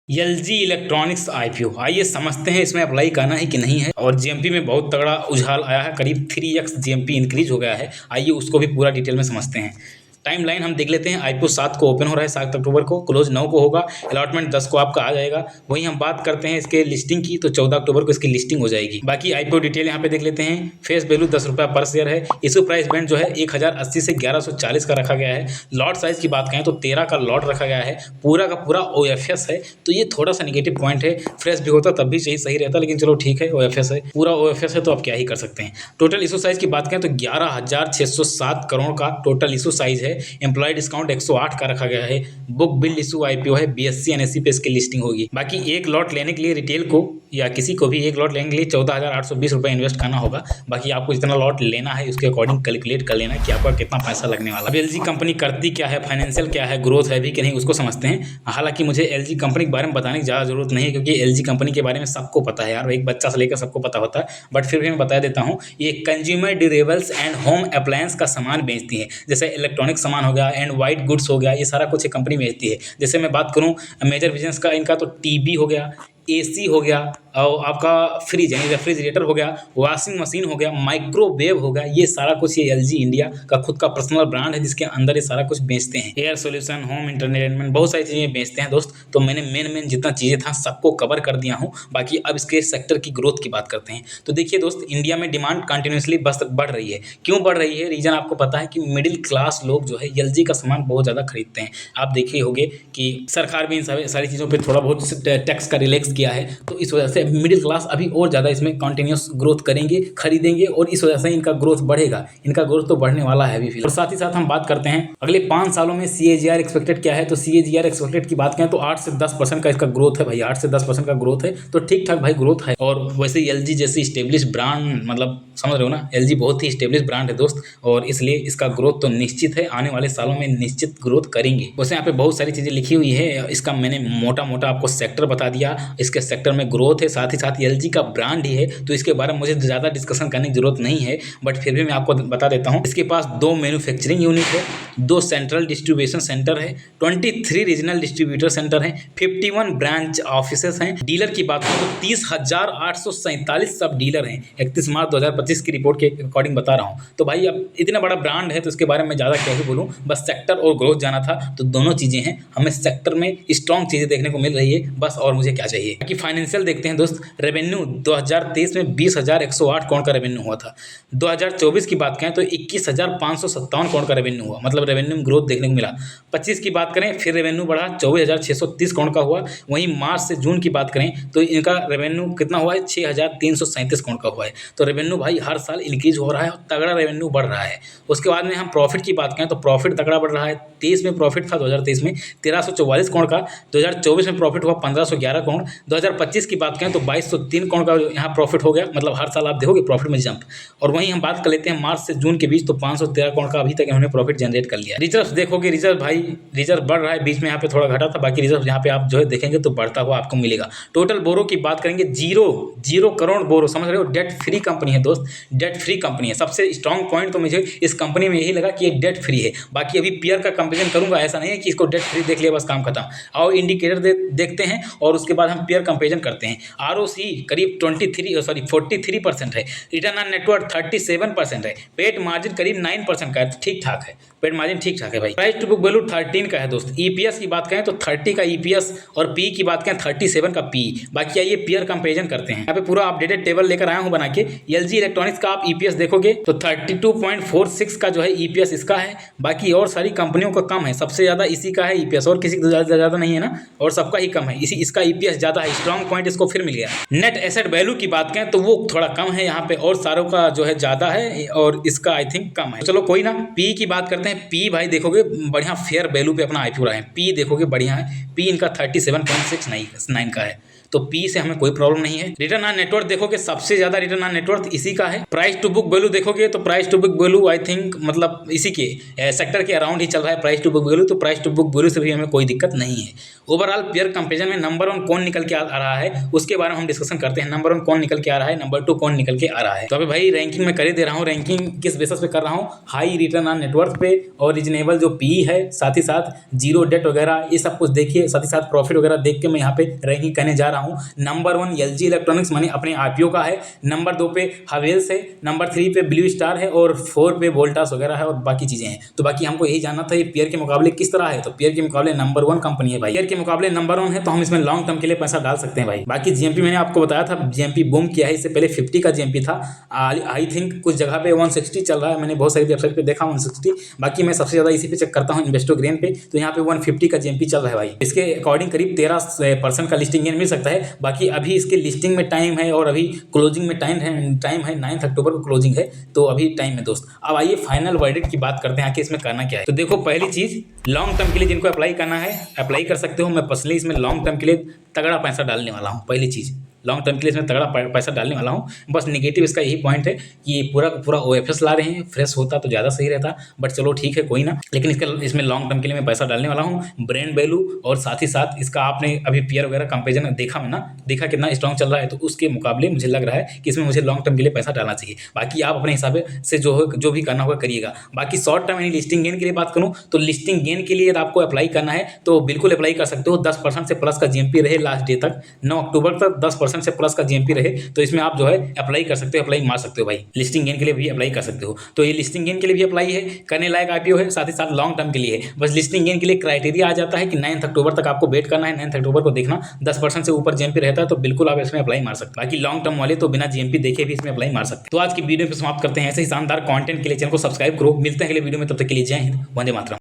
LG electronics IPO, आइए समझते हैं इसमें अप्लाई करना है कि नहीं है। और जीएमपी में बहुत तगड़ा उछाल आया है, करीब 3x जीएमपी इंक्रीज हो गया है। आइए उसको भी पूरा डिटेल में समझते हैं। टाइम लाइन हम देख लेते हैं। आईपीओ 7 को ओपन हो रहा है, 7 अक्टूबर को, क्लोज 9 को होगा, अलॉटमेंट 10 को आपका आ जाएगा। वहीं हम बात करते हैं इसके लिस्टिंग की, तो 14 अक्टूबर को इसकी लिस्टिंग हो जाएगी। बाकी आईपीओ डिटेल यहाँ पे देख लेते हैं। फेस वैल्यू 10 रुपये पर शेयर है। इशू प्राइस बैंड जो है 1080 से 1140 का रखा गया है। लॉट साइज की बात करें तो 13 का लॉट रखा गया है। पूरा का पूरा ओएफएस है, तो ये थोड़ा सा नेगेटिव पॉइंट है। फ्रेश भी होता तब भी सही रहता, लेकिन चलो ठीक है, ओएफएस है, पूरा ओएफएस है तो आप क्या ही कर सकते हैं। टोटल इशू साइज की बात करें तो 11,607 करोड़ का टोटल इशू साइज है। एम्प्लॉय डिस्काउंट 108 का रखा गया है। बुक बिल्ड इशू आईपीओ है, बीएससी एनएससी पे इसकी लिस्टिंग होगी। बाकी एक लॉट लेने के लिए रिटेल को या किसी को भी एक लॉट लेने के लिए 14,820 रुपये इन्वेस्ट करना होगा। बाकी आपको जितना लॉट लेना है उसके अकॉर्डिंग कैलकुलेट कर लेना कि आपका कितना पैसा लगने वाला है। अब एलजी कंपनी करती क्या है, फाइनेंशियल क्या है, ग्रोथ है भी कि नहीं, उसको समझते हैं। हालांकि मुझे एलजी कंपनी के बारे में बताने की ज़्यादा जरूरत नहीं है, क्योंकि एलजी कंपनी के बारे में सबको पता है यार, एक बच्चा से लेकर सबको पता होता है। बट फिर भी मैं बता देता हूँ, ये consumer durables and home appliance का सामान बेचती है। जैसे इलेक्ट्रॉनिक सामान हो गया एंड वाइट गुड्स हो गया, ये सारा कुछ एक कंपनी बेचती है। जैसे मैं बात करूँ मेजर बिजनेस का, इनका तो टीवी हो गया, एसी हो गया, और आपका फ्रिज यानी रेफ्रिजरेटर हो गया, वॉशिंग मशीन हो गया, माइक्रोवेव हो गया, ये सारा कुछ ये एलजी इंडिया का खुद का पर्सनल ब्रांड है, जिसके अंदर ये सारा कुछ बेचते हैं। एयर सोल्यूशन, होम इंटरटेनमेंट, बहुत सारी चीज़ें बेचते हैं दोस्त। तो मैंने मेन जितना चीज़ें था सबको कवर कर दिया हूँ। बाकी अब इसके सेक्टर की ग्रोथ की बात करते हैं। तो देखिए दोस्त, इंडिया में डिमांड कंटिन्यूसली बढ़ रही है। क्यों बढ़ रही है, रीज़न आपको पता है कि मिडिल क्लास लोग जो है एलजी का सामान बहुत ज़्यादा खरीदते हैं। आप देखे होंगे कि सरकार भी इन सारी चीज़ों पर थोड़ा बहुत टैक्स का रिलैक्स किया है, तो इस वजह से मिडिल क्लास अभी और ज़्यादा इसमें कंटिन्यूस ग्रोथ करेंगे, खरीदेंगे, और इस वजह से इनका ग्रोथ बढ़ेगा। इनका ग्रोथ तो बढ़ने वाला है अभी फिलहाल। और साथ ही साथ हम बात करते हैं अगले 5 सालों में सीएजीआर एक्सपेक्टेड क्या है। तो सीएजीआर एक्सपेक्टेड की बात करें तो 8 से 10% का इसका ग्रोथ है भाई, 8 से 10% का ग्रोथ है, तो ठीक ठाक भाई ग्रोथ है। और वैसे एलजी जैसी स्टेब्लिश ब्रांड, मतलब समझ रहे हो ना, एलजी बहुत ही स्टेब्लिश ब्रांड है दोस्त, और इसलिए इसका ग्रोथ तो निश्चित है, आने वाले सालों में निश्चित ग्रोथ करेंगे। वैसे यहाँ पे बहुत सारी चीज़ें लिखी हुई है, इसका मैंने मोटा आपको सेक्टर बता दिया, इसके सेक्टर में ग्रोथ है, साथ ही साथ एलजी का ब्रांड ही है, तो इसके बारे में मुझे ज़्यादा डिस्कशन करने की जरूरत नहीं है। बट फिर भी मैं आपको बता देता हूँ, इसके पास 2 मैन्युफैक्चरिंग यूनिट है, 2 सेंट्रल डिस्ट्रीब्यूशन सेंटर है, 23 रीजनल डिस्ट्रीब्यूटर सेंटर है, 51 ब्रांच ऑफिसेस हैं। डीलर की बात करें तो 30,847 सब डीलर हैं, 31 मार्च 2025 की रिपोर्ट के अकॉर्डिंग बता रहा हूँ। तो भाई अब इतना बड़ा ब्रांड है, तो इसके बारे में ज़्यादा क्या ही बोलूँ, बस सेक्टर और ग्रोथ जाना था। तो दोनों चीज़ें हैं, हमें सेक्टर में स्ट्रॉन्ग चीज़ें देखने को मिल रही है बस, और मुझे क्या चाहिए। बाकी फाइनेंशियल देखते हैं दोस्त। रेवेन्यू 2023 में 20,108 करोड़ का रेवेन्यू हुआ था। 2024 की बात करें तो 21,557 करोड़ का रेवेन्यू हुआ, मतलब रेवेन्यू में ग्रोथ देखने को मिला। 25 की बात करें फिर रेवेन्यू बढ़ा, 24,630 करोड़ का हुआ। वहीं मार्च से जून की बात करें तो इनका रेवेन्यू कितना हुआ है, 6,337 करोड़ का हुआ है। तो रेवेन्यू भाई हर साल इंक्रीज हो रहा है और तगड़ा रेवेन्यू बढ़ रहा है। उसके बाद में हम प्रॉफिट की बात करें तो प्रॉफिट तगड़ा बढ़ रहा है। 23 में प्रॉफिट था, 2023 में 1344 करोड़ का, 2024 में प्रॉफिट हुआ 1511 करोड़, 2025 की बात करें तो 2203 करोड़ का यहाँ प्रॉफिट हो गया। मतलब हर साल आप देखोगे प्रॉफिट में जंप। और वहीं हम बात कर लेते हैं मार्च से जून के बीच, तो 513 करोड़ का अभी तक इन्होंने प्रॉफिट जनरेट कर लिया। रिजर्व देखोगे, रिजर्व भाई रिजर्व बढ़ रहा है, बीच में यहाँ पे थोड़ा घटा था, बाकी रिजर्व यहाँ पे आप जो है देखेंगे तो बढ़ता हुआ आपको मिलेगा। टोटल बोरो की बात करेंगे, जीरो करोड़ बोरो, समझ रहे हो, डेट फ्री कंपनी है दोस्त, डेट फ्री कंपनी है। सबसे स्ट्रॉन्ग पॉइंट तो मुझे इस कंपनी में यही लगा कि ये डेट फ्री है। बाकी अभी पीयर का कंपेरिजन करूंगा, ऐसा नहीं है कि इसको डेट फ्री देख लिया बस काम खत्म। आओ इंडिकेटर देखते हैं और उसके बाद हम पीयर कंपेरिजन करते हैं। आरओसी करीब 43% है, रिटर्न ऑन नेटवर्थ 37% है, पेट मार्जिन करीब 9% का है, ठीक ठाक है, पेट मार्जिन ठीक ठाक है भाई। प्राइस टू बुक वैल्यू 13 का है दोस्त। ईपीएस की बात करें तो 30 का ईपीएस, और पी की बात करें 37 का पी। बाकी आइए पीयर कंपेरिजन करते हैं। यहाँ पे पूरा अपडेटेड टेबल लेकर आया हूँ बना के। एलजी इलेक्ट्रॉनिक्स का आप ईपीएस देखोगे तो 32.46 का जो है ईपीएस इसका है। बाकी और सारी कंपनियों का कम है, सबसे ज़्यादा इसी का है ईपीएस, और किसी का ज़्यादा नहीं है ना, और सबका ही कम है, इसका ईपीएस ज़्यादा है। स्ट्रॉन्ग पॉइंट इसको फिर मिल गया। नेट एसेट वैल्यू की बात करें तो वो थोड़ा कम है यहाँ पे, और सारों का जो है ज़्यादा है, और इसका आई थिंक कम है। चलो कोई ना, पी की बात करते हैं। पी भाई देखोगे बढ़िया फेयर वैल्यू पे अपना आईपीओ रहा है। पी देखोगे बढ़िया है, पी इनका 37.69 का है। तो पी से हमें कोई प्रॉब्लम नहीं है। रिटर्न ऑन नेटवर्थ देखोगे सबसे ज्यादा रिटर्न ऑन नेटवर्थ इसी का है। प्राइस टू बुक वैल्यू देखोगे तो price to book value I think मतलब इसी के सेक्टर के अराउंड ही चल रहा है प्राइस टू बुक वैल्यू, तो प्राइस टू बुक वैल्यू से भी हमें कोई दिक्कत नहीं है। ओवरऑल पेयर कंपेरिजन में नंबर 1 कौन निकल के आ रहा है उसके बारे में हम डिस्कशन करते हैं। नंबर 1 कौन निकल के आ रहा है, नंबर 2 कौन निकल के आ रहा है। तो अभी भाई रैंकिंग में कर ही दे रहा हूँ। रैंकिंग किस बेसिस पे कर रहा हूँ, हाई रिटर्न ऑन नेटवर्थ पे और रीजनेबल जो पी है, साथ ही साथ जीरो डेट वगैरह ये सब कुछ देखिए, साथ ही साथ प्रॉफिट वगैरह देख के मैं यहाँ पे रैंकिंग करने जा रहा हूँ। नंबर 1 LG इलेक्ट्रॉनिक्स माने अपने आईपीओ का है, नंबर 2 पे हवेल्स है, नंबर 3 पे ब्लू स्टार है और 4 पे वोल्टास वगैरह है और बाकी चीजें हैं। तो बाकी हमको यही जानना था ये पेयर के मुकाबले किस तरह है। तो पेयर के मुकाबले नंबर 1 कंपनी है भाई, पेयर के मुकाबले नंबर 1 है तो हम इसमें लॉन्ग टर्म के लिए पैसा डाल सकते हैं भाई। बाकी जीएमपी मैंने आपको बताया था, जीएमपी बूम किया है, इससे पहले 50 का जीएमपी था। आई थिंक कुछ जगह पे 160 चल रहा है, मैंने बहुत सारी वेबसाइट पे देखा 160। बाकी मैं सबसे ज्यादा इसी पे चेक करता हूँ इन्वेस्टोग्रेन पे, तो यहाँ पे 150 का जीएमपी चल रहा है भाई। इसके अकॉर्डिंग करीब 13% का लिस्टिंग गेन मिल सकता है। बाकी अभी इसके लिस्टिंग में टाइम है और अभी क्लोजिंग में टाइम है 9 अक्टूबर को क्लोजिंग है, तो अभी टाइम है दोस्त। अब आइए फाइनल वर्डिक्ट की बात करते हैं कि इसमें करना क्या है। तो देखो पहली चीज, लॉन्ग टर्म के लिए जिनको अप्लाई करना है अप्लाई कर सकते हो। मैं पर्सनली इसमें लॉन्ग टर्म के लिए तगड़ा पैसा डालने वाला हूँ। पहली चीज लॉन्ग टर्म के लिए इसमें तगड़ा पैसा डालने वाला हूँ। बस नेगेटिव इसका यही पॉइंट है कि ये पूरा पूरा OFS ला रहे हैं, फ्रेश होता तो ज़्यादा सही रहता, बट चलो ठीक है कोई ना। लेकिन इसमें लॉन्ग टर्म के लिए मैं पैसा डालने वाला हूँ। ब्रांड वैल्यू और साथ ही साथ इसका आपने अभी पेयर वगैरह कंपेरिजन देखा मैं ना, देखा कितना स्ट्रॉन्ग चल रहा है, तो उसके मुकाबले मुझे लग रहा है कि इसमें मुझे लॉन्ग टर्म के लिए पैसा डालना चाहिए। बाकी आप अपने हिसाब से जो भी करना होगा करिएगा। बाकी शॉर्ट टर्म यानी लिस्टिंग गेन के लिए बात करूँ तो लिस्टिंग गेन के लिए आपको अप्लाई करना है तो बिल्कुल अप्लाई कर सकते हो। 10% से प्लस का जीएमपी रहे लास्ट डे तक, 9 अक्टूबर तक 10% से प्लस का जीएमपी रहे, तो इसमें आप जो है अप्लाई कर सकते हो, अप्लाई मार सकते हो भाई। लिस्टिंग गेन के लिए भी अप्लाई कर सकते हो, तो ये लिस्टिंग गेन के लिए भी अप्लाई है, करने लायक आईपीओ है, साथ ही साथ लॉन्ग टर्म के लिए है। बस लिस्टिंग गेन के लिए क्राइटेरिया आ जाता है कि 9 अक्टूबर तक आपको वेट करना है, 9 अक्टूबर को देखना, 10% से ऊपर जीएमपी रहता है तो बिल्कुल आप इसमें अप्लाई मार सकते हैं। बाकी लॉन्ग टर्म वाले तो बिना जीएमपी देखे भी इसमें अप्लाई मार सकते हैं। तो आज की वीडियो पे समाप्त करते हैं। ऐसे ही शानदार कंटेंट के लिए चैनल को सब्सक्राइब करो। मिलते हैं अगले वीडियो में, तब तक के लिए जय हिंद, वंदे मातरम।